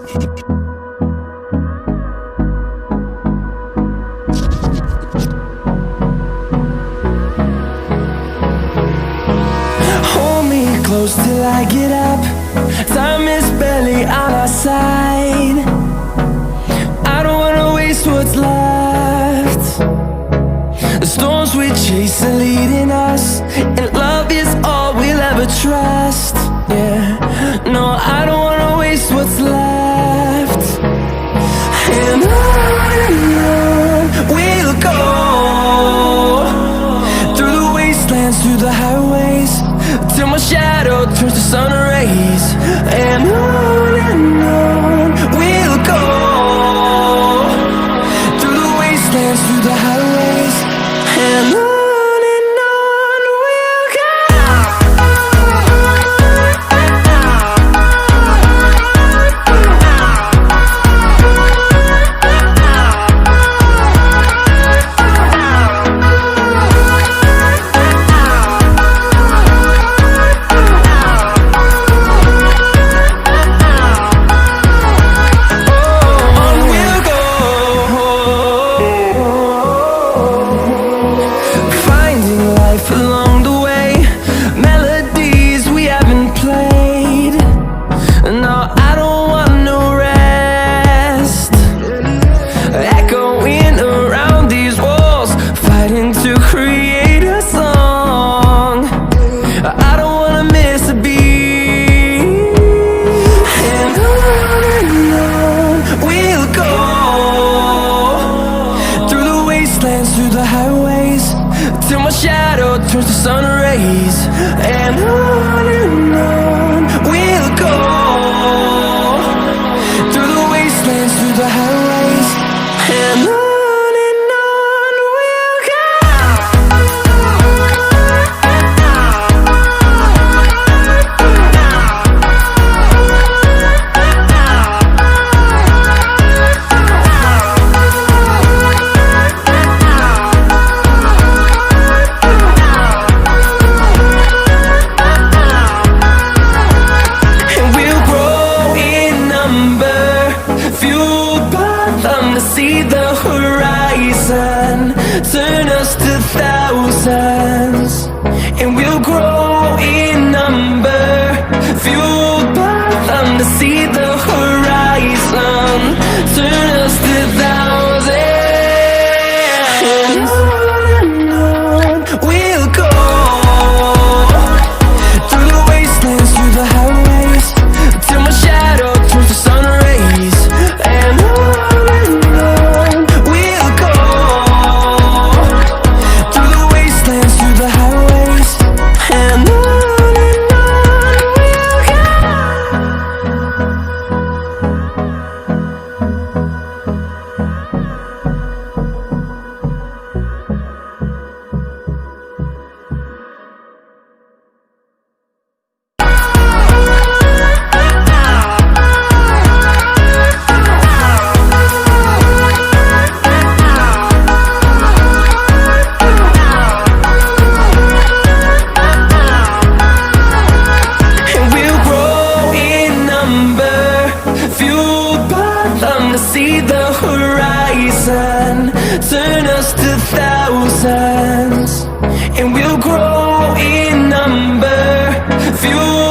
Hold me close till I get up. Time is barely on our side. I don't wanna waste what's left. The storms we chase are leading us, and love is all we'll ever trust. Yeah, no, I don't wanna waste what's left. And on we'll go, through the wastelands, through the highways, till my shadow turns to sun rays. And on we'll go, through the wastelands, through the highways, and on we'll go. Through the highways, till my shadow turns to sun rays. And on we'll go, through the wastelands, through the highways, and on we'll go. See the horizon, turn us to thousands, and we'll grow in number, fueled by them. To see the horizon, turn us to thousands, and on we'll go, through the wastelands, through the highways, till my shadow turns to sun rays. And see the horizon, turn us to thousands, and we'll grow in number, fuel